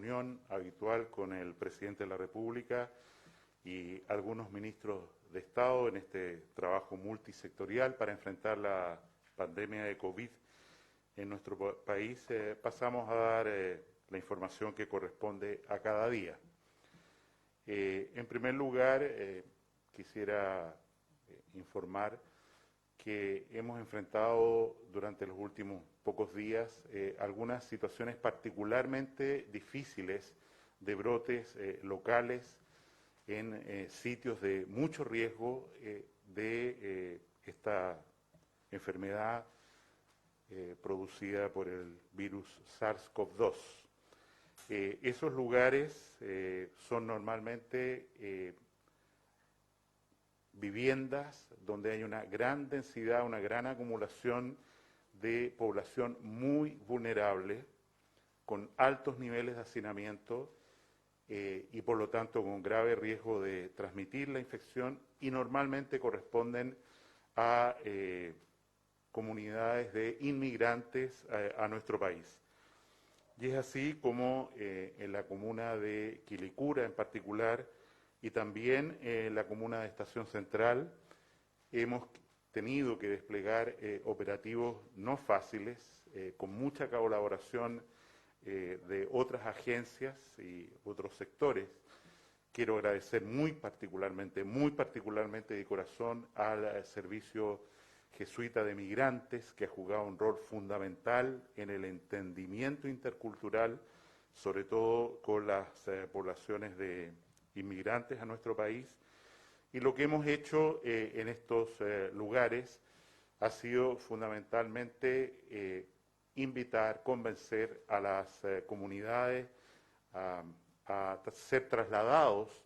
reunión habitual con el presidente de la República y algunos ministros de Estado en este trabajo multisectorial para enfrentar la pandemia de COVID en nuestro país, pasamos a dar la información que corresponde a cada día. En primer lugar, quisiera informar que hemos enfrentado durante los últimos pocos días algunas situaciones particularmente difíciles de brotes locales en sitios de mucho riesgo de esta enfermedad producida por el virus SARS-CoV-2. Esos lugares son normalmente viviendas donde hay una gran densidad, una gran acumulación de población muy vulnerable, con altos niveles de hacinamiento y por lo tanto con grave riesgo de transmitir la infección, y normalmente corresponden a comunidades de inmigrantes a nuestro país. Y es así como en la comuna de Quilicura en particular, y también en la comuna de Estación Central, hemos tenido que desplegar operativos no fáciles, con mucha colaboración de otras agencias y otros sectores. Quiero agradecer muy particularmente de corazón al Servicio Jesuita de Migrantes, que ha jugado un rol fundamental en el entendimiento intercultural, sobre todo con las poblaciones de inmigrantes a nuestro país. Y lo que hemos hecho en estos lugares ha sido fundamentalmente invitar, convencer a las comunidades a ser trasladados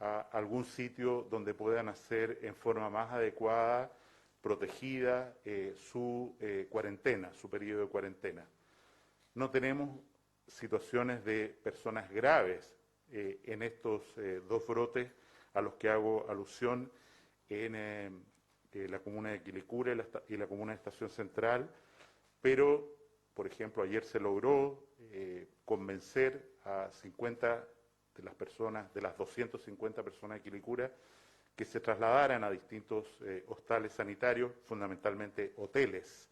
a algún sitio donde puedan hacer en forma más adecuada, protegida, su cuarentena, su periodo de cuarentena. No tenemos situaciones de personas graves en estos dos brotes a los que hago alusión en la comuna de Quilicura y la comuna de Estación Central, pero, por ejemplo, ayer se logró convencer a 50 de las personas, de las 250 personas de Quilicura, que se trasladaran a distintos hostales sanitarios, fundamentalmente hoteles,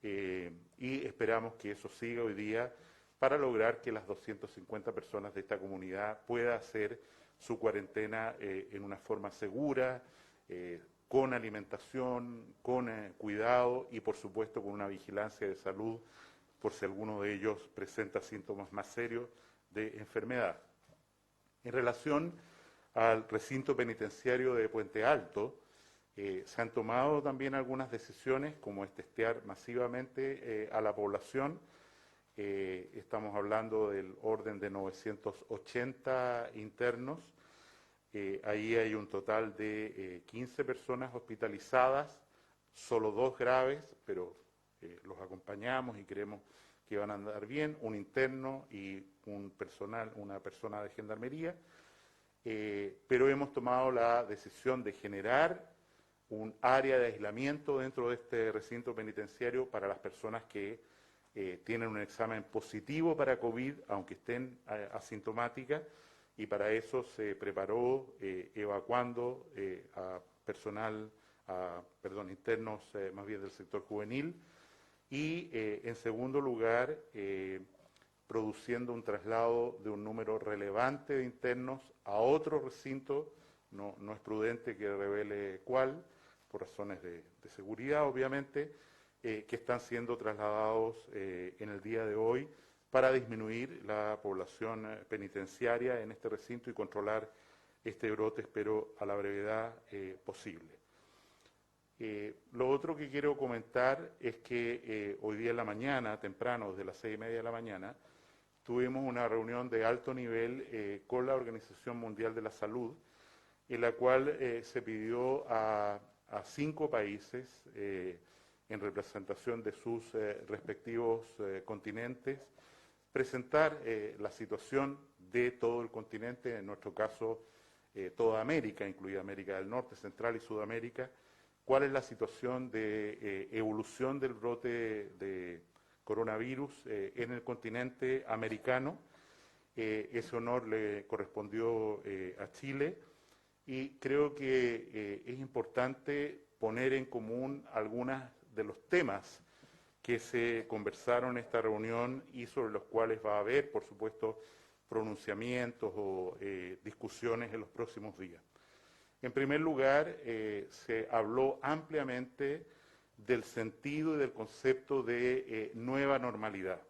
y esperamos que eso siga hoy día para lograr que las 250 personas de esta comunidad puedan hacer su cuarentena en una forma segura, con alimentación, con cuidado y por supuesto con una vigilancia de salud por si alguno de ellos presenta síntomas más serios de enfermedad. En relación al recinto penitenciario de Puente Alto, se han tomado también algunas decisiones, como es testear masivamente a la población. Estamos hablando del orden de 980 internos. Ahí hay un total de 15 personas hospitalizadas, solo 2 graves, pero los acompañamos y creemos que van a andar bien, un interno y una persona de gendarmería. Pero hemos tomado la decisión de generar un área de aislamiento dentro de este recinto penitenciario para las personas que tienen un examen positivo para COVID, aunque estén asintomáticas, y para eso se preparó evacuando a internos más bien del sector juvenil, y en segundo lugar, produciendo un traslado de un número relevante de internos a otro recinto, no es prudente que revele cuál, por razones de seguridad obviamente, que están siendo trasladados en el día de hoy para disminuir la población penitenciaria en este recinto y controlar este brote, espero, a la brevedad posible. Lo otro que quiero comentar es que hoy día en la mañana, temprano, desde las 6:30 de la mañana, tuvimos una reunión de alto nivel con la Organización Mundial de la Salud, en la cual se pidió a 5 países, en representación de sus respectivos continentes, presentar la situación de todo el continente, en nuestro caso toda América, incluida América del Norte, Central y Sudamérica, cuál es la situación de evolución del brote de coronavirus en el continente americano, ese honor le correspondió a Chile y creo que es importante poner en común algunos de los temas que se conversaron en esta reunión y sobre los cuales va a haber, por supuesto, pronunciamientos o discusiones en los próximos días. En primer lugar, se habló ampliamente del sentido y del concepto de nueva normalidad.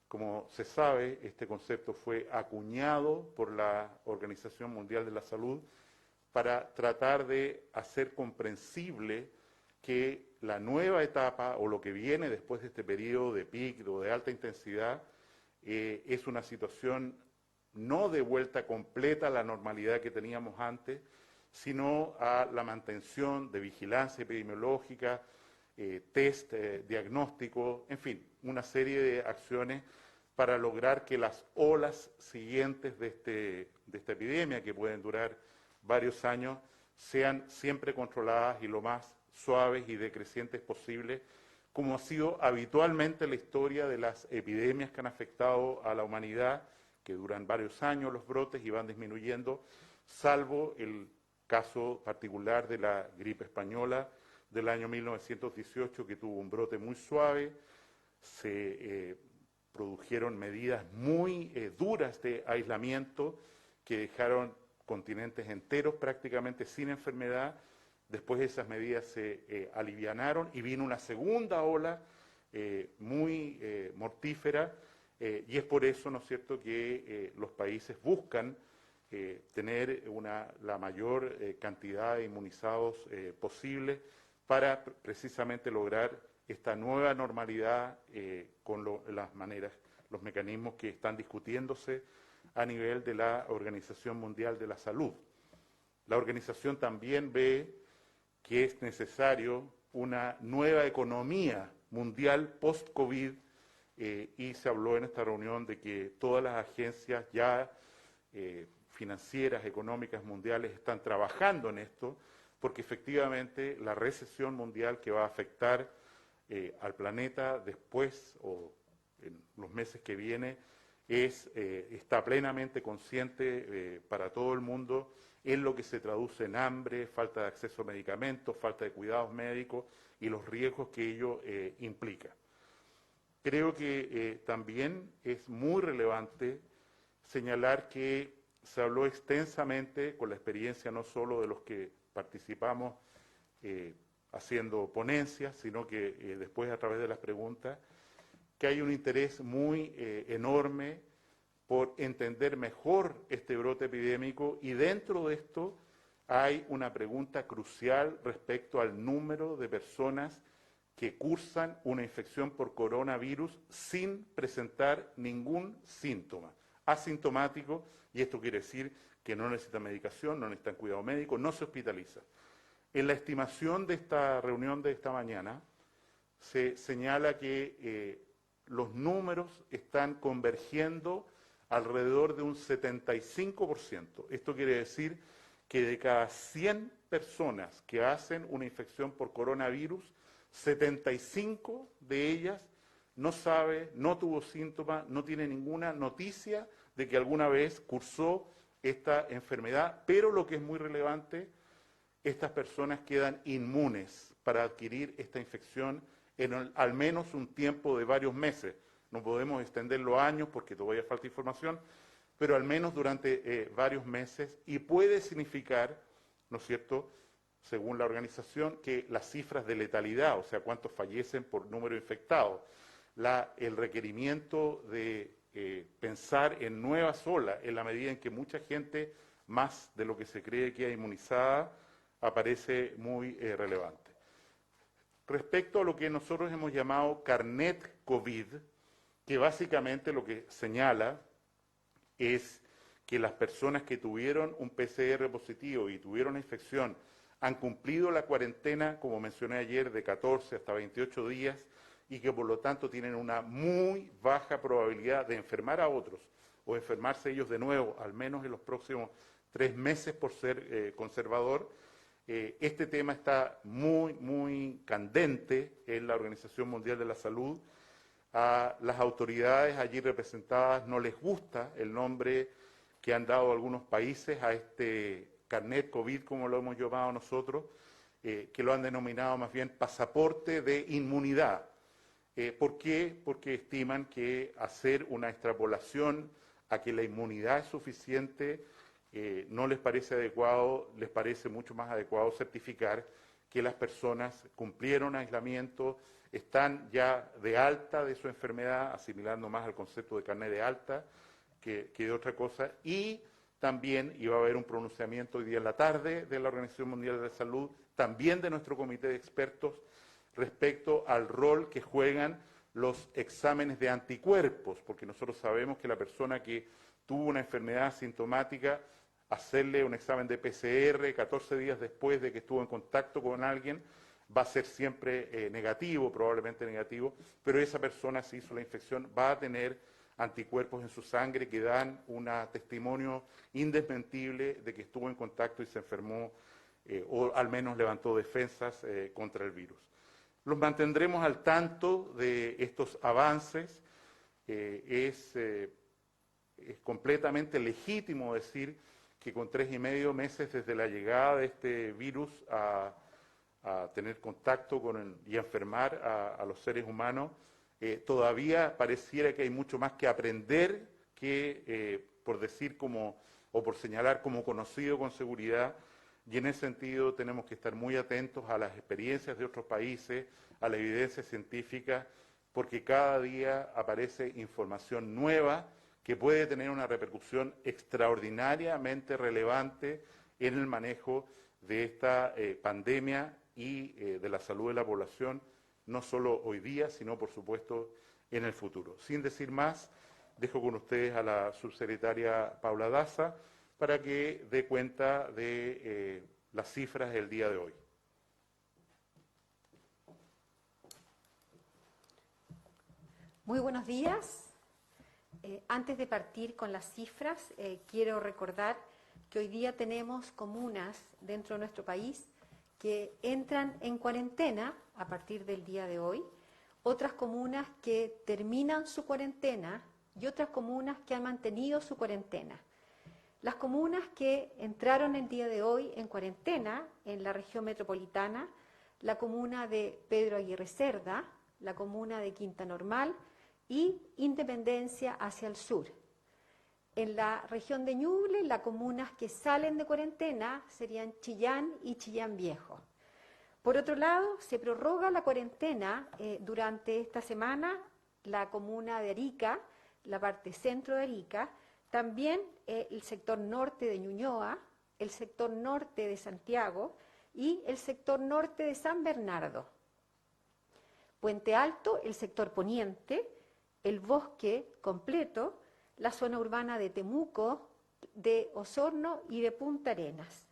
Como se sabe, este concepto fue acuñado por la Organización Mundial de la Salud para tratar de hacer comprensible que la nueva etapa o lo que viene después de este periodo de pic o de alta intensidad es una situación no de vuelta completa a la normalidad que teníamos antes, sino a la mantención de vigilancia epidemiológica, test, diagnóstico, en fin, una serie de acciones para lograr que las olas siguientes de esta epidemia, que pueden durar varios años, sean siempre controladas y lo más suaves y decrecientes posible, como ha sido habitualmente la historia de las epidemias que han afectado a la humanidad, que duran varios años los brotes y van disminuyendo, salvo el caso particular de la gripe española del año 1918, que tuvo un brote muy suave, se produjeron medidas muy duras de aislamiento que dejaron continentes enteros prácticamente sin enfermedad. Después esas medidas se alivianaron y vino una segunda ola muy mortífera y es por eso, ¿no es cierto?, que los países buscan tener la mayor cantidad de inmunizados posible para precisamente lograr esta nueva normalidad con las maneras, los mecanismos que están discutiéndose a nivel de la Organización Mundial de la Salud. La organización también ve que es necesario una nueva economía mundial post-COVID y se habló en esta reunión de que todas las agencias ya financieras, económicas, mundiales están trabajando en esto porque efectivamente la recesión mundial que va a afectar al planeta después o en los meses que vienen está plenamente consciente para todo el mundo en lo que se traduce en hambre, falta de acceso a medicamentos, falta de cuidados médicos y los riesgos que ello implica. Creo que también es muy relevante señalar que se habló extensamente con la experiencia no solo de los que participamos haciendo ponencias, sino que después a través de las preguntas, que hay un interés muy enorme por entender mejor este brote epidémico y dentro de esto hay una pregunta crucial respecto al número de personas que cursan una infección por coronavirus sin presentar ningún síntoma, asintomático, y esto quiere decir que no necesitan medicación, no necesitan cuidado médico, no se hospitalizan. En la estimación de esta reunión de esta mañana se señala que los números están convergiendo alrededor de un 75%. Esto quiere decir que de cada 100 personas que hacen una infección por coronavirus, 75 de ellas no sabe, no tuvo síntomas, no tiene ninguna noticia de que alguna vez cursó esta enfermedad, pero lo que es muy relevante, estas personas quedan inmunes para adquirir esta infección en al menos un tiempo de varios meses. No podemos extenderlo a años porque todavía falta información, pero al menos durante varios meses y puede significar, ¿no es cierto?, según la organización, que las cifras de letalidad, o sea, cuántos fallecen por número infectado, el requerimiento de pensar en nuevas olas en la medida en que mucha gente, más de lo que se cree que es inmunizada, aparece muy relevante. Respecto a lo que nosotros hemos llamado Carnet COVID, que básicamente lo que señala es que las personas que tuvieron un PCR positivo y tuvieron infección han cumplido la cuarentena, como mencioné ayer, de 14 hasta 28 días y que por lo tanto tienen una muy baja probabilidad de enfermar a otros o enfermarse ellos de nuevo, al menos en los próximos 3 meses por ser conservador. Este tema está muy, muy candente en la Organización Mundial de la Salud. A las autoridades allí representadas no les gusta el nombre que han dado algunos países a este carnet COVID, como lo hemos llamado nosotros, que lo han denominado más bien pasaporte de inmunidad. ¿Por qué? Porque estiman que hacer una extrapolación a que la inmunidad es suficiente no les parece adecuado, les parece mucho más adecuado certificar que las personas cumplieron aislamiento, están ya de alta de su enfermedad, asimilando más al concepto de carnet de alta que de otra cosa, y también iba a haber un pronunciamiento hoy día en la tarde de la Organización Mundial de la Salud, también de nuestro comité de expertos, respecto al rol que juegan los exámenes de anticuerpos, porque nosotros sabemos que la persona que tuvo una enfermedad asintomática, hacerle un examen de PCR 14 días después de que estuvo en contacto con alguien, va a ser siempre negativo, probablemente negativo, pero esa persona, si hizo la infección, va a tener anticuerpos en su sangre que dan un testimonio indesmentible de que estuvo en contacto y se enfermó o al menos levantó defensas contra el virus. Los mantendremos al tanto de estos avances. Es completamente legítimo decir que con 3,5 meses desde la llegada de este virus a tener contacto y a enfermar a los seres humanos, todavía pareciera que hay mucho más que aprender que por decir o por señalar como conocido con seguridad, y en ese sentido tenemos que estar muy atentos a las experiencias de otros países, a la evidencia científica, porque cada día aparece información nueva que puede tener una repercusión extraordinariamente relevante en el manejo de esta pandemia y de la salud de la población, no solo hoy día, sino por supuesto en el futuro. Sin decir más, dejo con ustedes a la subsecretaria Paula Daza para que dé cuenta de las cifras del día de hoy. Muy buenos días. Antes de partir con las cifras, quiero recordar que hoy día tenemos comunas dentro de nuestro país que entran en cuarentena a partir del día de hoy, otras comunas que terminan su cuarentena y otras comunas que han mantenido su cuarentena. Las comunas que entraron el día de hoy en cuarentena en la región metropolitana, la comuna de Pedro Aguirre Cerda, la comuna de Quinta Normal y Independencia hacia el sur. En la región de Ñuble, las comunas que salen de cuarentena serían Chillán y Chillán Viejo. Por otro lado, se prorroga la cuarentena durante esta semana la comuna de Arica, la parte centro de Arica, también el sector norte de Ñuñoa, el sector norte de Santiago y el sector norte de San Bernardo. Puente Alto, el sector poniente, el bosque completo, la zona urbana de Temuco, de Osorno y de Punta Arenas.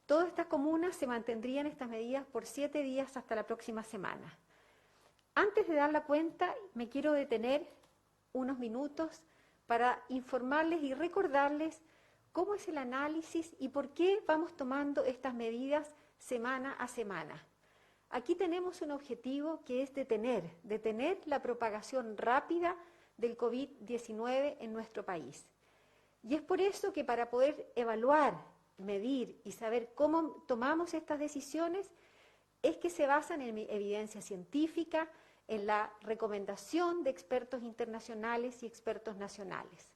Todas estas comunas se mantendrían estas medidas por 7 días hasta la próxima semana. Antes de dar la cuenta, me quiero detener unos minutos para informarles y recordarles cómo es el análisis y por qué vamos tomando estas medidas semana a semana. Aquí tenemos un objetivo que es detener la propagación rápida del COVID-19 en nuestro país. Y es por eso que para poder evaluar, medir y saber cómo tomamos estas decisiones, es que se basan en evidencia científica, en la recomendación de expertos internacionales y expertos nacionales.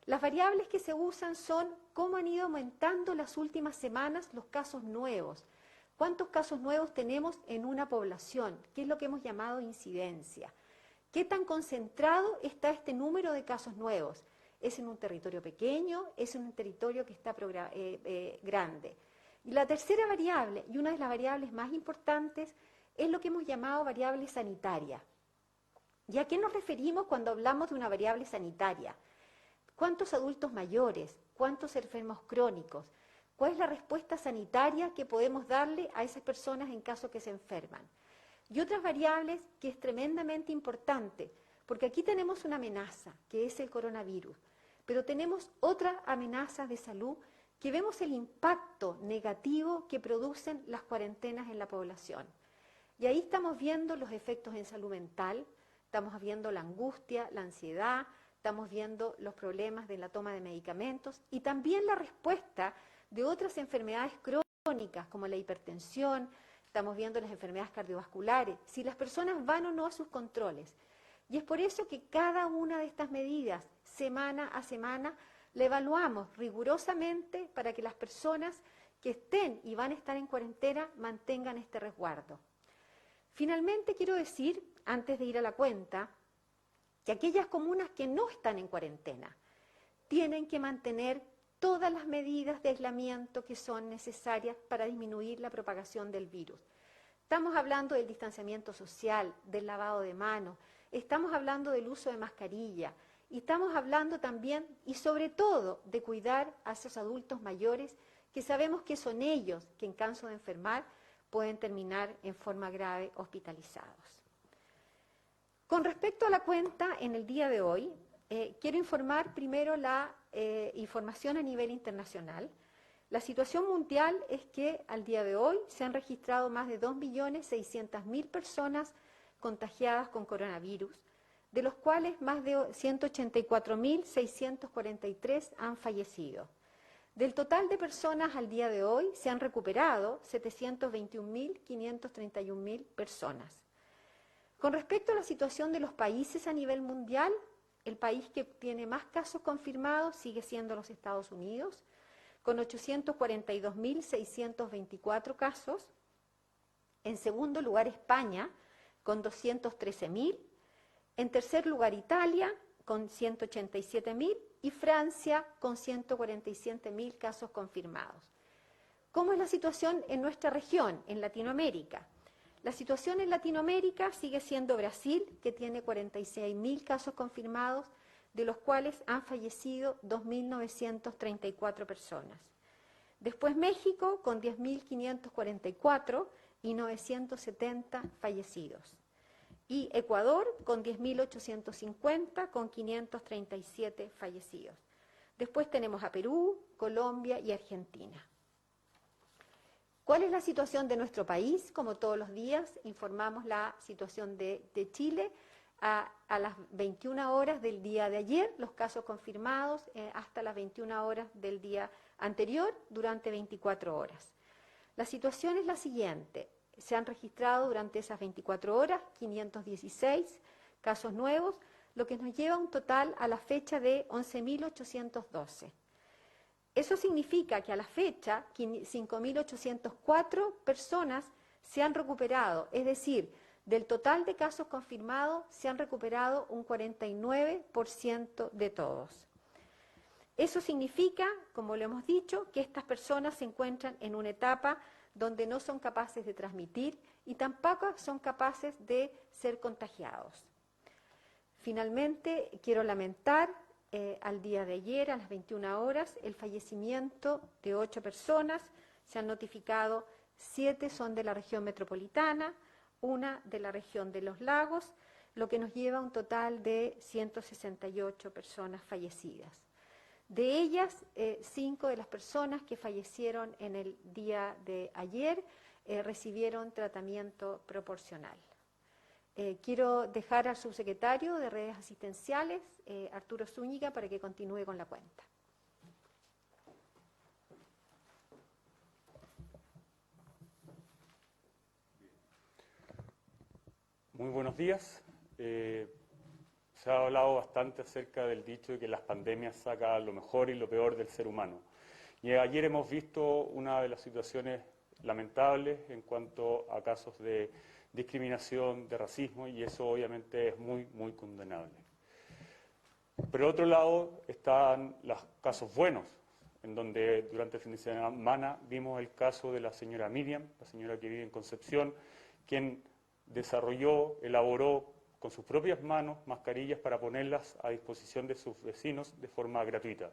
Las variables que se usan son cómo han ido aumentando las últimas semanas los casos nuevos. ¿Cuántos casos nuevos tenemos en una población? ¿Qué es lo que hemos llamado incidencia? ¿Qué tan concentrado está este número de casos nuevos? ¿Es en un territorio pequeño? ¿Es en un territorio que está grande? Y la tercera variable, y una de las variables más importantes, es lo que hemos llamado variable sanitaria. ¿Y a qué nos referimos cuando hablamos de una variable sanitaria? ¿Cuántos adultos mayores? ¿Cuántos enfermos crónicos? ¿Cuál es la respuesta sanitaria que podemos darle a esas personas en caso que se enferman? Y otras variables que es tremendamente importante, porque aquí tenemos una amenaza, que es el coronavirus, pero tenemos otras amenazas de salud que vemos el impacto negativo que producen las cuarentenas en la población. Y ahí estamos viendo los efectos en salud mental, estamos viendo la angustia, la ansiedad, estamos viendo los problemas de la toma de medicamentos y también la respuesta de otras enfermedades crónicas como la hipertensión, estamos viendo las enfermedades cardiovasculares, si las personas van o no a sus controles. Y es por eso que cada una de estas medidas, semana a semana, la evaluamos rigurosamente para que las personas que estén y van a estar en cuarentena mantengan este resguardo. Finalmente quiero decir, antes de ir a la cuenta, que aquellas comunas que no están en cuarentena tienen que mantener todas las medidas de aislamiento que son necesarias para disminuir la propagación del virus. Estamos hablando del distanciamiento social, del lavado de manos, estamos hablando del uso de mascarilla y estamos hablando también y sobre todo de cuidar a esos adultos mayores que sabemos que son ellos que en caso de enfermar pueden terminar en forma grave hospitalizados. Con respecto a la cuenta en el día de hoy, quiero informar primero la información a nivel internacional. La situación mundial es que al día de hoy se han registrado más de 2.600.000 personas contagiadas con coronavirus, de los cuales más de 184.643 han fallecido. Del total de personas al día de hoy se han recuperado 721.531 personas. Con respecto a la situación de los países a nivel mundial, el país que tiene más casos confirmados sigue siendo los Estados Unidos, con 842.624 casos. En segundo lugar, España, con 213.000. En tercer lugar, Italia, con 187.000. Y Francia, con 147.000 casos confirmados. ¿Cómo es la situación en nuestra región, en Latinoamérica? La situación en Latinoamérica sigue siendo Brasil, que tiene 46.000 casos confirmados, de los cuales han fallecido 2.934 personas. Después México, con 10.544 y 970 fallecidos. Y Ecuador, con 10.850, con 537 fallecidos. Después tenemos a Perú, Colombia y Argentina. ¿Cuál es la situación de nuestro país? Como todos los días, informamos la situación de Chile a las 21 horas del día de ayer, los casos confirmados hasta las 21 horas del día anterior, durante 24 horas. La situación es la siguiente: se han registrado durante esas 24 horas 516 casos nuevos, lo que nos lleva a un total a la fecha de 11.812. Eso significa que a la fecha 5.804 personas se han recuperado, es decir, del total de casos confirmados se han recuperado un 49% de todos. Eso significa, como lo hemos dicho, que estas personas se encuentran en una etapa donde no son capaces de transmitir y tampoco son capaces de ser contagiados. Finalmente, quiero lamentar al día de ayer, a las 21 horas, el fallecimiento de 8 personas. Se han notificado 7 son de la región metropolitana, 1 de la región de los lagos, lo que nos lleva a un total de 168 personas fallecidas. De ellas, 5 de las personas que fallecieron en el día de ayer recibieron tratamiento proporcional. Quiero dejar al subsecretario de Redes Asistenciales, Arturo Zúñiga, para que continúe con la cuenta. Muy buenos días. Se ha hablado bastante acerca del dicho de que las pandemias sacan lo mejor y lo peor del ser humano. Y ayer hemos visto una de las situaciones lamentables en cuanto a casos de discriminación, de racismo, y eso obviamente es muy, muy condenable. Por otro lado están los casos buenos, en donde durante el fin de semana vimos el caso de la señora Miriam, la señora que vive en Concepción, quien desarrolló, elaboró con sus propias manos mascarillas para ponerlas a disposición de sus vecinos de forma gratuita.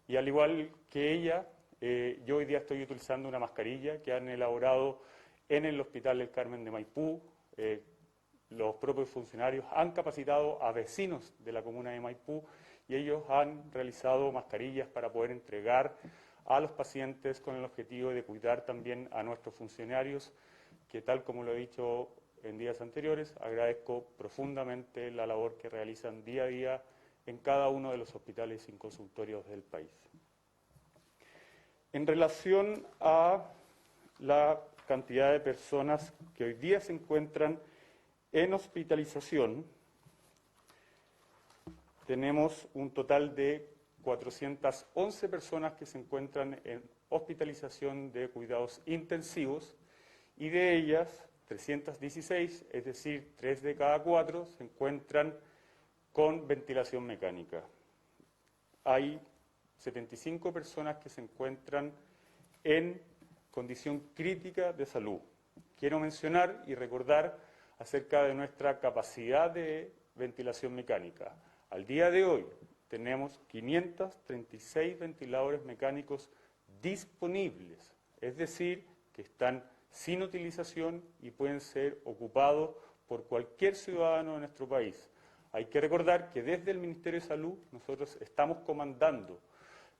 Y al igual que ella, yo hoy día estoy utilizando una mascarilla que han elaborado en el Hospital del Carmen de Maipú. Los propios funcionarios han capacitado a vecinos de la comuna de Maipú y ellos han realizado mascarillas para poder entregar a los pacientes con el objetivo de cuidar también a nuestros funcionarios, que tal como lo he dicho en días anteriores, agradezco profundamente la labor que realizan día a día en cada uno de los hospitales y consultorios del país. En relación a la cantidad de personas que hoy día se encuentran en hospitalización, tenemos un total de 411 personas que se encuentran en hospitalización de cuidados intensivos y de ellas 316, es decir, 3 de cada 4, se encuentran con ventilación mecánica. Hay 75 personas que se encuentran en condición crítica de salud. Quiero mencionar y recordar acerca de nuestra capacidad de ventilación mecánica. Al día de hoy tenemos 536 ventiladores mecánicos disponibles, es decir, que están sin utilización y pueden ser ocupados por cualquier ciudadano de nuestro país. Hay que recordar que desde el Ministerio de Salud nosotros estamos comandando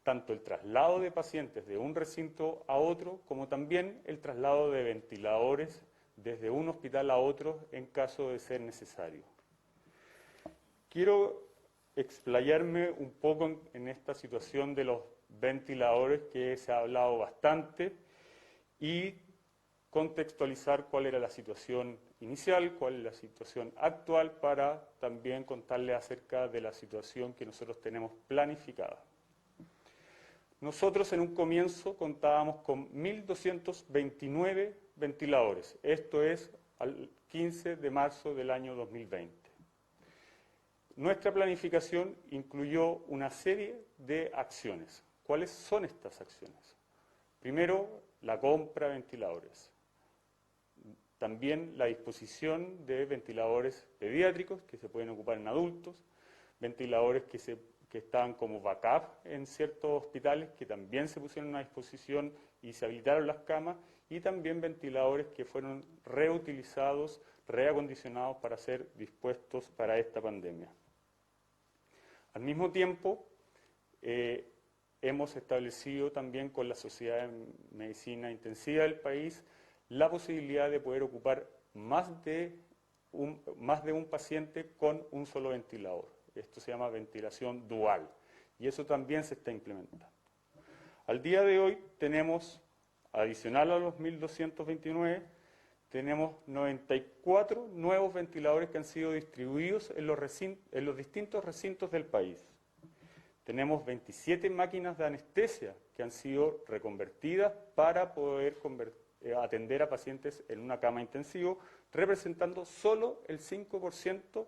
tanto el traslado de pacientes de un recinto a otro, como también el traslado de ventiladores desde un hospital a otro en caso de ser necesario. Quiero explayarme un poco en esta situación de los ventiladores, que se ha hablado bastante, y contextualizar cuál era la situación inicial, cuál es la situación actual, para también contarles acerca de la situación que nosotros tenemos planificada. Nosotros en un comienzo contábamos con 1.229 ventiladores, esto es al 15 de marzo del año 2020. Nuestra planificación incluyó una serie de acciones. ¿Cuáles son estas acciones? Primero, la compra de ventiladores. También la disposición de ventiladores pediátricos que se pueden ocupar en adultos, ventiladores que estaban como backup en ciertos hospitales que también se pusieron a disposición y se habilitaron las camas, y también ventiladores que fueron reutilizados, reacondicionados para ser dispuestos para esta pandemia. Al mismo tiempo, hemos establecido también con la Sociedad de Medicina Intensiva del país la posibilidad de poder ocupar más de un paciente con un solo ventilador. Esto se llama ventilación dual y eso también se está implementando. Al día de hoy tenemos, adicional a los 1.229, tenemos 94 nuevos ventiladores que han sido distribuidos en los distintos recintos del país. Tenemos 27 máquinas de anestesia que han sido reconvertidas para poder atender a pacientes en una cama intensivo, representando solo el 5%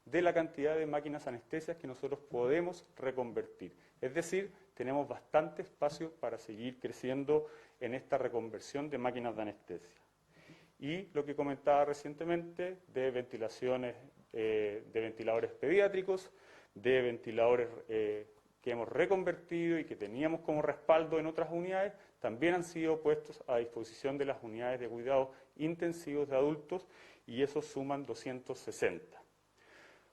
de la cantidad de máquinas anestesias que nosotros podemos reconvertir. Es decir, tenemos bastante espacio para seguir creciendo en esta reconversión de máquinas de anestesia. Y lo que comentaba recientemente de ventilaciones, de ventiladores pediátricos, de ventiladores que hemos reconvertido y que teníamos como respaldo en otras unidades, también han sido puestos a disposición de las unidades de cuidados intensivos de adultos, y esos suman 260.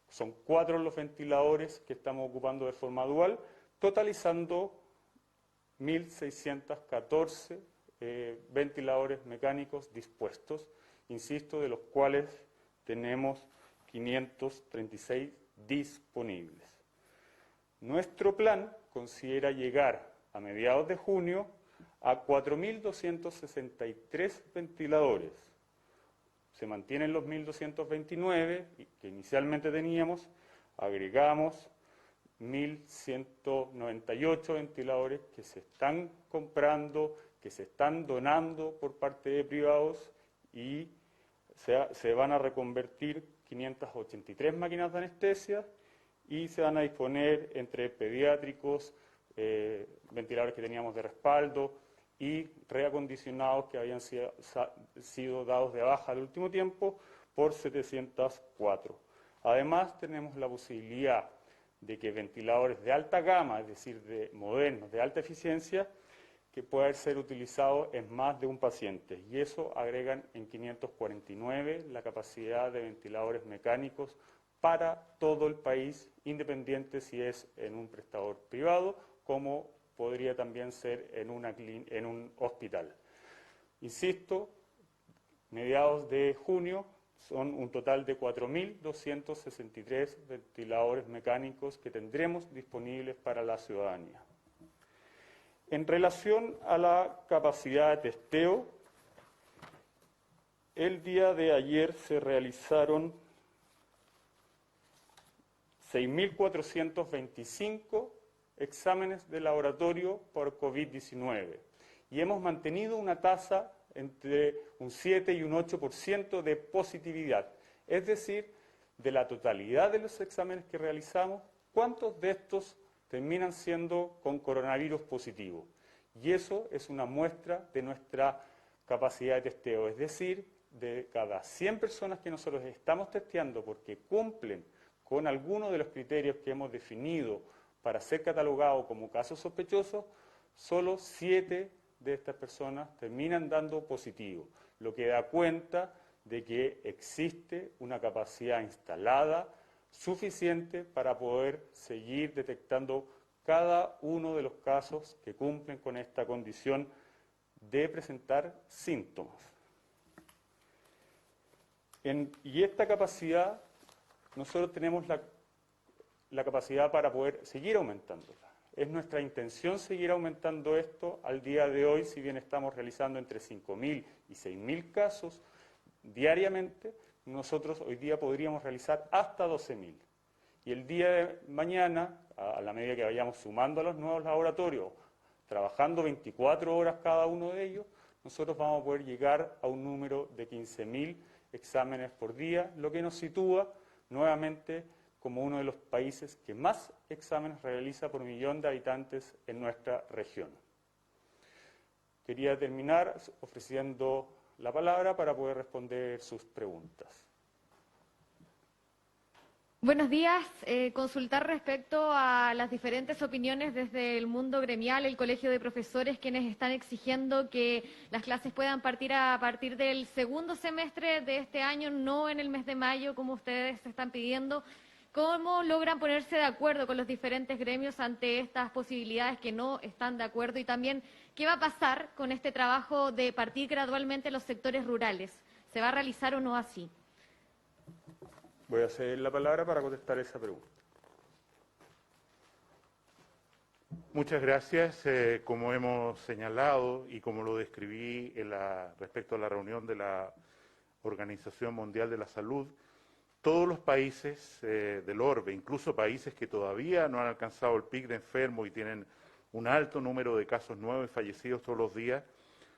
Son 4 los ventiladores que estamos ocupando de forma dual, totalizando 1.614 ventiladores mecánicos dispuestos, insisto, de los cuales tenemos 536 disponibles. Nuestro plan considera llegar a mediados de junio a 4.263 ventiladores. Se mantienen los 1.229 que inicialmente teníamos, agregamos 1.198 ventiladores que se están comprando, que se están donando por parte de privados, y se van a reconvertir 583 máquinas de anestesia y se van a disponer entre pediátricos, ventiladores que teníamos de respaldo y reacondicionados que habían sido dados de baja al último tiempo por 704. Además, tenemos la posibilidad de que ventiladores de alta gama, es decir, de modernos, de alta eficiencia, que puedan ser utilizados en más de un paciente, y eso agregan en 549 la capacidad de ventiladores mecánicos para todo el país, independiente si es en un prestador privado, como podría también ser en un hospital. Insisto, mediados de junio son un total de 4.263 ventiladores mecánicos que tendremos disponibles para la ciudadanía. En relación a la capacidad de testeo, el día de ayer se realizaron 6.425 exámenes de laboratorio por COVID-19 y hemos mantenido una tasa entre un 7 y un 8% de positividad, es decir, de la totalidad de los exámenes que realizamos, ¿cuántos de estos terminan siendo con coronavirus positivo? Y eso es una muestra de nuestra capacidad de testeo, es decir, de cada 100 personas que nosotros estamos testeando porque cumplen con algunos de los criterios que hemos definido para ser catalogado como casos sospechosos, solo 7 de estas personas terminan dando positivo, lo que da cuenta de que existe una capacidad instalada suficiente para poder seguir detectando cada uno de los casos que cumplen con esta condición de presentar síntomas. Y esta capacidad, nosotros tenemos la capacidad para poder seguir aumentándola. Es nuestra intención seguir aumentando esto al día de hoy, si bien estamos realizando entre 5.000 y 6.000 casos diariamente, nosotros hoy día podríamos realizar hasta 12.000. Y el día de mañana, a la medida que vayamos sumando a los nuevos laboratorios, trabajando 24 horas cada uno de ellos, nosotros vamos a poder llegar a un número de 15.000 exámenes por día, lo que nos sitúa nuevamente como uno de los países que más exámenes realiza por millón de habitantes en nuestra región. Quería terminar ofreciendo la palabra para poder responder sus preguntas. Buenos días. Consultar respecto a las diferentes opiniones desde el mundo gremial, el Colegio de Profesores, quienes están exigiendo que las clases puedan partir a partir del segundo semestre de este año, no en el mes de mayo, como ustedes están pidiendo. ¿Cómo logran ponerse de acuerdo con los diferentes gremios ante estas posibilidades que no están de acuerdo? Y también, ¿qué va a pasar con este trabajo de partir gradualmente los sectores rurales? ¿Se va a realizar o no así? Voy a ceder la palabra para contestar esa pregunta. Muchas gracias. Como hemos señalado y como lo describí respecto a la reunión de la Organización Mundial de la Salud, todos los países del orbe, incluso países que todavía no han alcanzado el pic de enfermos y tienen un alto número de casos nuevos y fallecidos todos los días,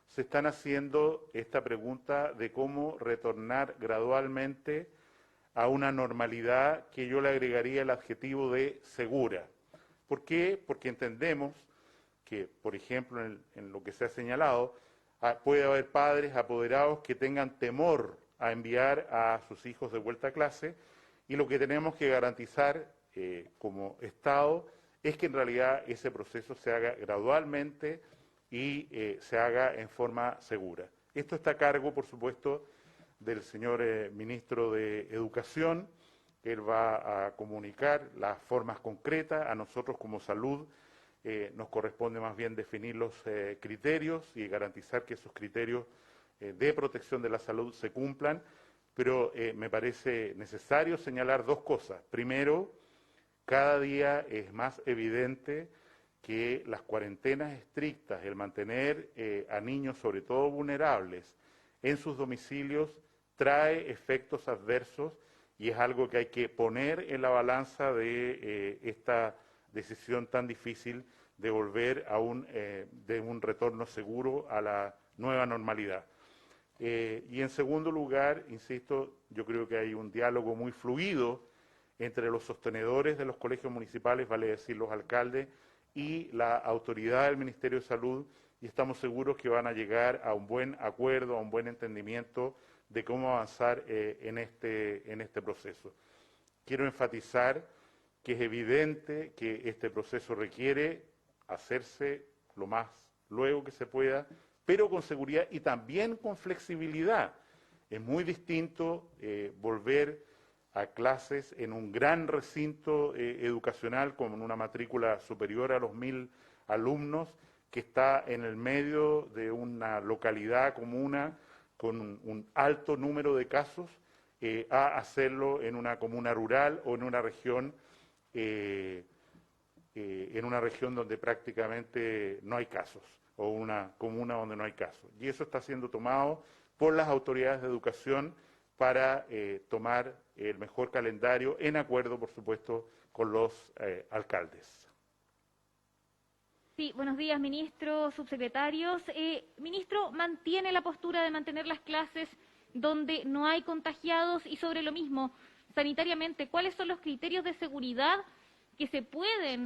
se están haciendo esta pregunta de cómo retornar gradualmente a una normalidad que yo le agregaría el adjetivo de segura. ¿Por qué? Porque entendemos que, por ejemplo, en lo que se ha señalado, puede haber padres apoderados que tengan temor a enviar a sus hijos de vuelta a clase, y lo que tenemos que garantizar como Estado es que en realidad ese proceso se haga gradualmente y se haga en forma segura. Esto está a cargo, por supuesto, del señor ministro de Educación. Él va a comunicar las formas concretas. A nosotros como salud nos corresponde más bien definir los criterios y garantizar que esos criterios de protección de la salud se cumplan, pero me parece necesario señalar dos cosas. Primero, cada día es más evidente que las cuarentenas estrictas, el mantener a niños, sobre todo vulnerables, en sus domicilios, trae efectos adversos y es algo que hay que poner en la balanza de esta decisión tan difícil de volver de un retorno seguro a la nueva normalidad. Y en segundo lugar, insisto, yo creo que hay un diálogo muy fluido entre los sostenedores de los colegios municipales, vale decir los alcaldes, y la autoridad del Ministerio de Salud, y estamos seguros que van a llegar a un buen acuerdo, a un buen entendimiento de cómo avanzar en este proceso. Quiero enfatizar que es evidente que este proceso requiere hacerse lo más luego que se pueda, pero con seguridad y también con flexibilidad. Es muy distinto volver a clases en un gran recinto educacional con una matrícula superior a los 1.000 alumnos, que está en el medio de una localidad comuna con un alto número de casos, a hacerlo en una comuna rural o en una región donde prácticamente no hay casos, o una comuna donde no hay casos. Y eso está siendo tomado por las autoridades de educación para tomar el mejor calendario, en acuerdo, por supuesto, con los alcaldes. Sí, buenos días, ministro, subsecretarios. Ministro, ¿mantiene la postura de mantener las clases donde no hay contagiados? Y sobre lo mismo, sanitariamente, ¿cuáles son los criterios de seguridad que se pueden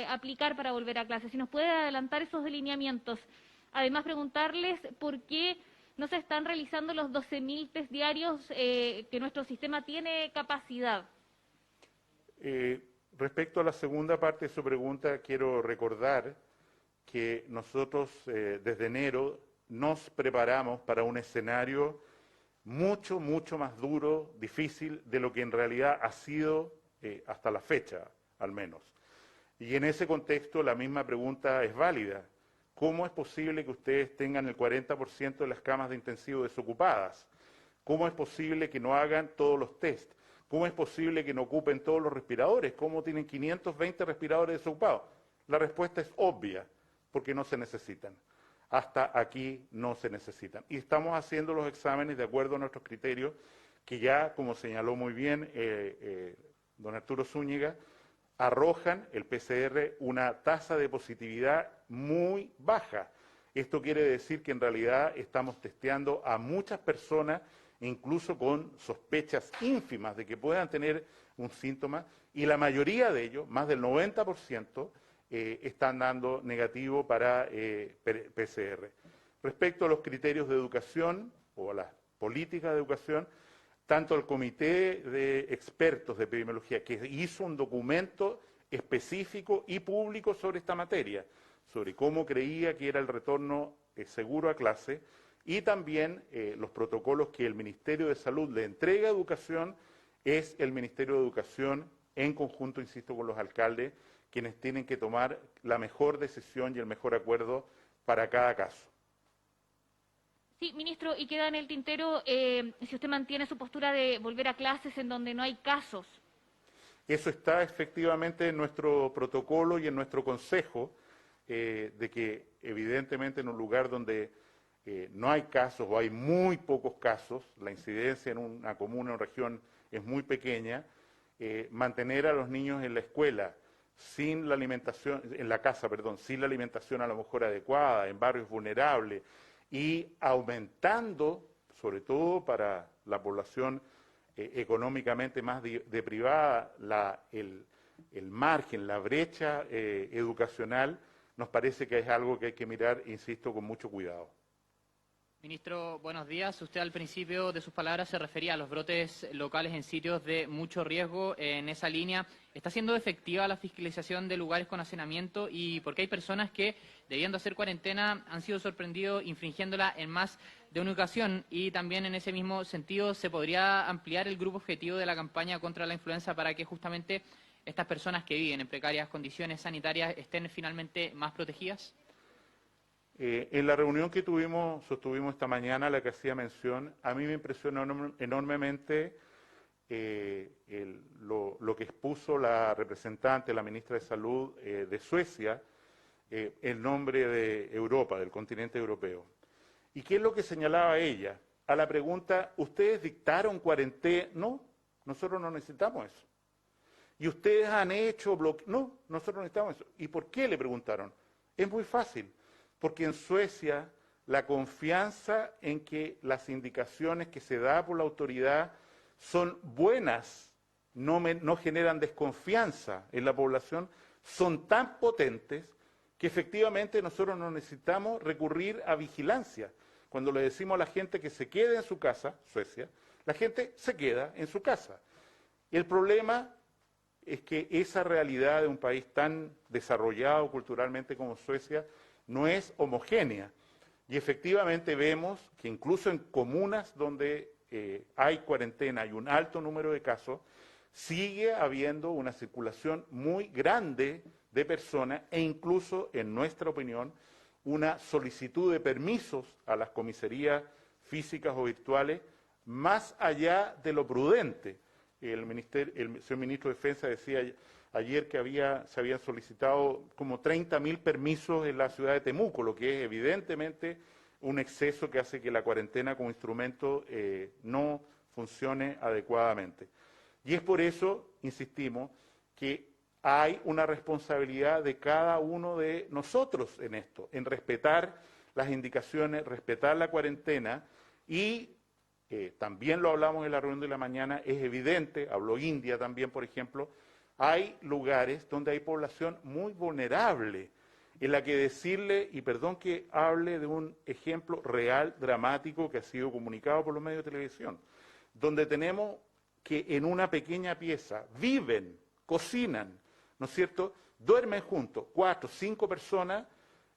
aplicar para volver a clases? Si nos puede adelantar esos delineamientos. Además, preguntarles por qué no se están realizando los 12.000 test diarios que nuestro sistema tiene capacidad. Respecto a la segunda parte de su pregunta, quiero recordar que nosotros desde enero nos preparamos para un escenario mucho más duro, difícil, de lo que en realidad ha sido hasta la fecha, al menos. Y en ese contexto la misma pregunta es válida. ¿Cómo es posible que ustedes tengan el 40% de las camas de intensivo desocupadas? ¿Cómo es posible que no hagan todos los test? ¿Cómo es posible que no ocupen todos los respiradores? ¿Cómo tienen 520 respiradores desocupados? La respuesta es obvia, porque no se necesitan. Hasta aquí no se necesitan. Y estamos haciendo los exámenes de acuerdo a nuestros criterios, que ya, como señaló muy bien don Arturo Zúñiga, arrojan el PCR una tasa de positividad muy baja. Esto quiere decir que en realidad estamos testeando a muchas personas, incluso con sospechas ínfimas de que puedan tener un síntoma, y la mayoría de ellos, más del 90%, están dando negativo para PCR. Respecto a los criterios de educación o a las políticas de educación, tanto el Comité de Expertos de Epidemiología, que hizo un documento específico y público sobre esta materia, sobre cómo creía que era el retorno seguro a clase, y también los protocolos que el Ministerio de Salud le entrega a Educación, es el Ministerio de Educación, en conjunto, insisto, con los alcaldes, quienes tienen que tomar la mejor decisión y el mejor acuerdo para cada caso. Sí, ministro, y queda en el tintero si usted mantiene su postura de volver a clases en donde no hay casos. Eso está efectivamente en nuestro protocolo y en nuestro consejo, de que evidentemente en un lugar donde no hay casos o hay muy pocos casos, la incidencia en una comuna o región es muy pequeña, mantener a los niños en la escuela, sin la alimentación, en la casa, perdón, sin la alimentación a lo mejor adecuada, en barrios vulnerables, y aumentando, sobre todo para la población económicamente más deprivada, el margen, la brecha educacional, nos parece que es algo que hay que mirar, insisto, con mucho cuidado. Ministro, buenos días. Usted al principio de sus palabras se refería a los brotes locales en sitios de mucho riesgo. En esa línea, ¿está siendo efectiva la fiscalización de lugares con hacinamiento? Y porque hay personas que, debiendo hacer cuarentena, han sido sorprendidos infringiéndola en más de una ocasión. Y también en ese mismo sentido, ¿se podría ampliar el grupo objetivo de la campaña contra la influenza para que justamente estas personas que viven en precarias condiciones sanitarias estén finalmente más protegidas? En la reunión que sostuvimos esta mañana, a la que hacía mención, a mí me impresionó enormemente lo que expuso la representante, la ministra de Salud de Suecia, en nombre de Europa, del continente europeo. ¿Y qué es lo que señalaba ella? A la pregunta, ¿ustedes dictaron cuarentena? No, nosotros no necesitamos eso. ¿Y ustedes han hecho bloqueo? No, nosotros no necesitamos eso. ¿Y por qué? Le preguntaron. Es muy fácil. Porque en Suecia la confianza en que las indicaciones que se da por la autoridad son buenas, no generan desconfianza en la población, son tan potentes que efectivamente nosotros no necesitamos recurrir a vigilancia. Cuando le decimos a la gente que se quede en su casa, Suecia, la gente se queda en su casa. El problema es que esa realidad de un país tan desarrollado culturalmente como Suecia no es homogénea, y efectivamente vemos que incluso en comunas donde hay cuarentena y un alto número de casos, sigue habiendo una circulación muy grande de personas e incluso, en nuestra opinión, una solicitud de permisos a las comisarías físicas o virtuales más allá de lo prudente. El señor ministro de Defensa decía ayer que se habían solicitado como 30.000 permisos en la ciudad de Temuco, lo que es evidentemente un exceso que hace que la cuarentena como instrumento no funcione adecuadamente. Y es por eso, insistimos, que hay una responsabilidad de cada uno de nosotros en esto, en respetar las indicaciones, respetar la cuarentena y también lo hablamos en la reunión de la mañana, es evidente, habló India también, por ejemplo, hay lugares donde hay población muy vulnerable, en la que decirle, y perdón que hable de un ejemplo real, dramático, que ha sido comunicado por los medios de televisión, donde tenemos que en una pequeña pieza viven, cocinan, ¿no es cierto?, duermen juntos, 4, 5 personas,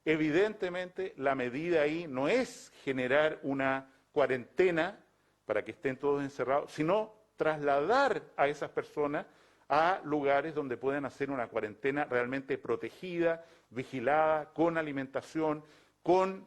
evidentemente la medida ahí no es generar una cuarentena para que estén todos encerrados, sino trasladar a esas personas a lugares donde puedan hacer una cuarentena realmente protegida, vigilada, con alimentación, con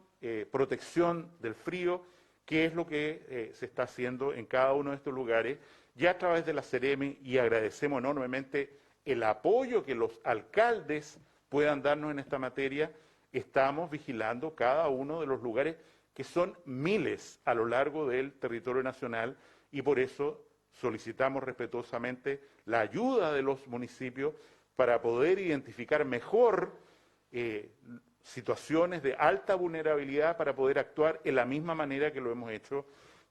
protección del frío, que es lo que se está haciendo en cada uno de estos lugares, ya a través de la Seremi, y agradecemos enormemente el apoyo que los alcaldes puedan darnos en esta materia. Estamos vigilando cada uno de los lugares, que son miles a lo largo del territorio nacional, y por eso solicitamos respetuosamente la ayuda de los municipios para poder identificar mejor situaciones de alta vulnerabilidad, para poder actuar en la misma manera que lo hemos hecho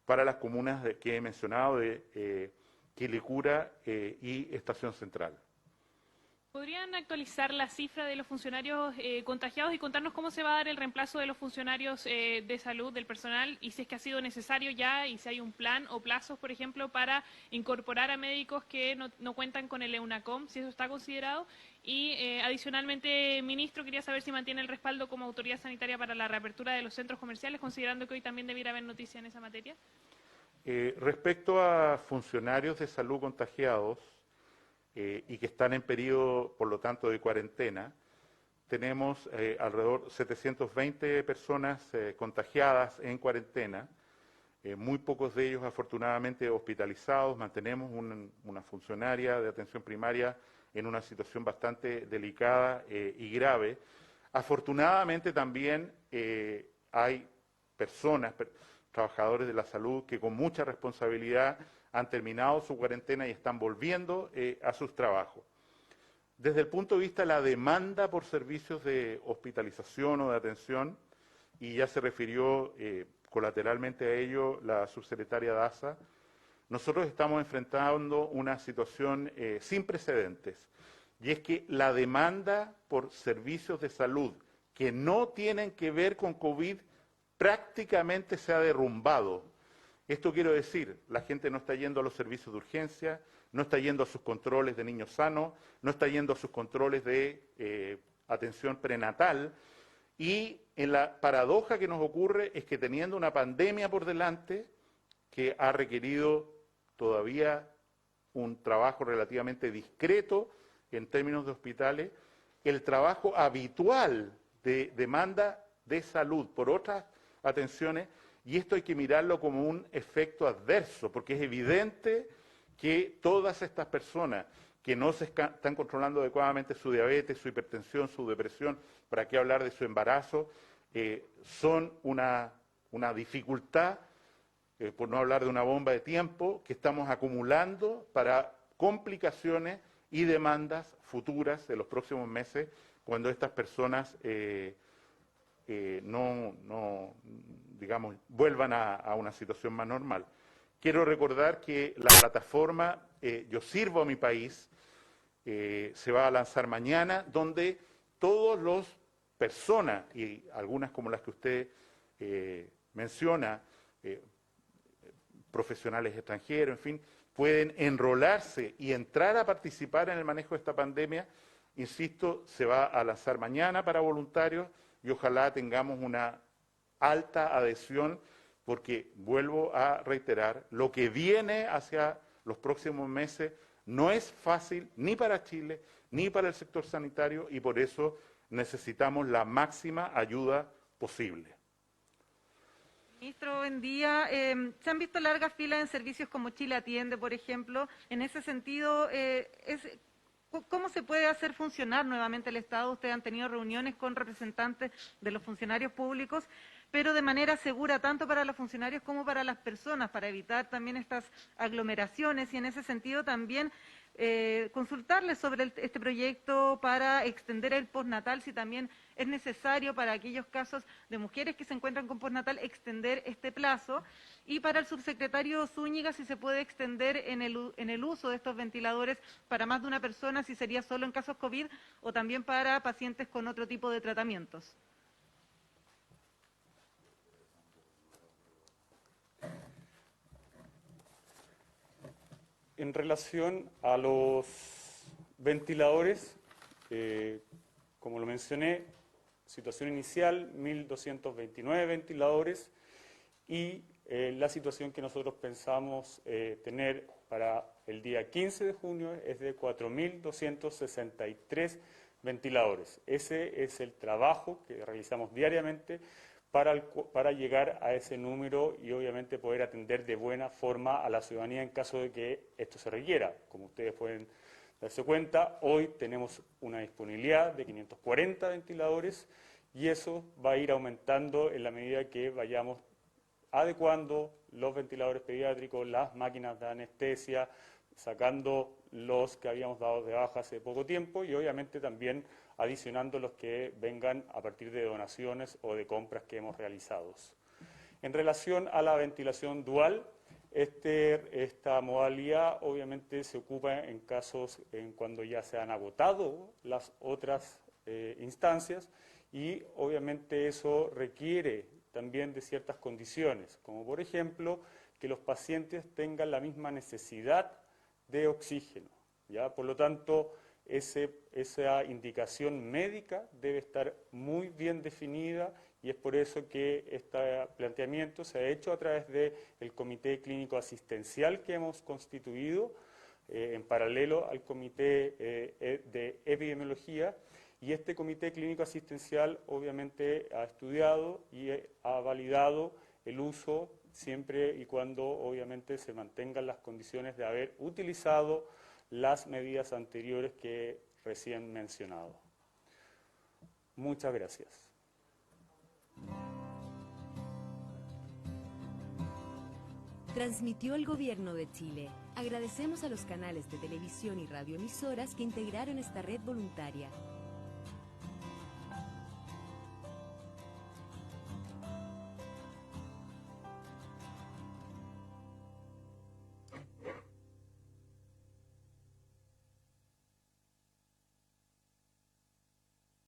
para las comunas que he mencionado de Quilicura y Estación Central. ¿Podrían actualizar la cifra de los funcionarios contagiados y contarnos cómo se va a dar el reemplazo de los funcionarios de salud, del personal, y si es que ha sido necesario ya, y si hay un plan o plazos, por ejemplo, para incorporar a médicos que no cuentan con el EUNACOM, si eso está considerado? Y adicionalmente, ministro, quería saber si mantiene el respaldo como autoridad sanitaria para la reapertura de los centros comerciales, considerando que hoy también debiera haber noticia en esa materia. Respecto a funcionarios de salud contagiados, y que están en periodo, por lo tanto, de cuarentena, tenemos alrededor de 720 personas contagiadas en cuarentena, muy pocos de ellos afortunadamente hospitalizados. Mantenemos una funcionaria de atención primaria en una situación bastante delicada y grave. Afortunadamente también hay personas, trabajadores de la salud, que con mucha responsabilidad han terminado su cuarentena y están volviendo a sus trabajos. Desde el punto de vista de la demanda por servicios de hospitalización o de atención, y ya se refirió colateralmente a ello la subsecretaria Daza, nosotros estamos enfrentando una situación sin precedentes, y es que la demanda por servicios de salud que no tienen que ver con COVID prácticamente se ha derrumbado. Esto quiero decir, la gente no está yendo a los servicios de urgencia, no está yendo a sus controles de niños sanos, no está yendo a sus controles de atención prenatal, y en la paradoja que nos ocurre es que teniendo una pandemia por delante que ha requerido todavía un trabajo relativamente discreto en términos de hospitales, el trabajo habitual de demanda de salud por otras atenciones, y esto hay que mirarlo como un efecto adverso, porque es evidente que todas estas personas que no se están controlando adecuadamente su diabetes, su hipertensión, su depresión, para qué hablar de su embarazo, son una dificultad, por no hablar de una bomba de tiempo, que estamos acumulando para complicaciones y demandas futuras de los próximos meses, cuando estas personas digamos, vuelvan a una situación más normal. Quiero recordar que la plataforma Yo Sirvo a Mi País se va a lanzar mañana, donde todas las personas, y algunas como las que usted menciona, profesionales extranjeros, en fin, pueden enrolarse y entrar a participar en el manejo de esta pandemia. Insisto, se va a lanzar mañana para voluntarios, y ojalá tengamos una alta adhesión, porque, vuelvo a reiterar, lo que viene hacia los próximos meses no es fácil ni para Chile, ni para el sector sanitario, y por eso necesitamos la máxima ayuda posible. Ministro, buen día. Se han visto largas filas en servicios como Chile Atiende, por ejemplo. En ese sentido, ¿cómo se puede hacer funcionar nuevamente el Estado? Ustedes han tenido reuniones con representantes de los funcionarios públicos, pero de manera segura, tanto para los funcionarios como para las personas, para evitar también estas aglomeraciones y en ese sentido también consultarles sobre este proyecto para extender el postnatal, si también es necesario para aquellos casos de mujeres que se encuentran con postnatal extender este plazo, y para el subsecretario Zúñiga si se puede extender en el uso de estos ventiladores para más de una persona, si sería solo en casos COVID o también para pacientes con otro tipo de tratamientos. En relación a los ventiladores, como lo mencioné, situación inicial, 1.229 ventiladores, y la situación que nosotros pensamos tener para el día 15 de junio es de 4.263 ventiladores. Ese es el trabajo que realizamos diariamente para llegar a ese número y obviamente poder atender de buena forma a la ciudadanía en caso de que esto se requiera. Como ustedes pueden darse cuenta, hoy tenemos una disponibilidad de 540 ventiladores y eso va a ir aumentando en la medida que vayamos adecuando los ventiladores pediátricos, las máquinas de anestesia, sacando los que habíamos dado de baja hace poco tiempo y obviamente también adicionando los que vengan a partir de donaciones o de compras que hemos realizado. En relación a la ventilación dual, esta modalidad obviamente se ocupa en casos cuando ya se han agotado las otras instancias y obviamente eso requiere también de ciertas condiciones, como por ejemplo que los pacientes tengan la misma necesidad de oxígeno, ¿ya? Por lo tanto, esa indicación médica debe estar muy bien definida y es por eso que este planteamiento se ha hecho a través del Comité Clínico Asistencial que hemos constituido en paralelo al Comité de Epidemiología, y este Comité Clínico Asistencial obviamente ha estudiado y ha validado el uso siempre y cuando obviamente se mantengan las condiciones de haber utilizado las medidas anteriores que recién mencionado. Muchas gracias. Transmitió el Gobierno de Chile. Agradecemos a los canales de televisión y radioemisoras que integraron esta red voluntaria.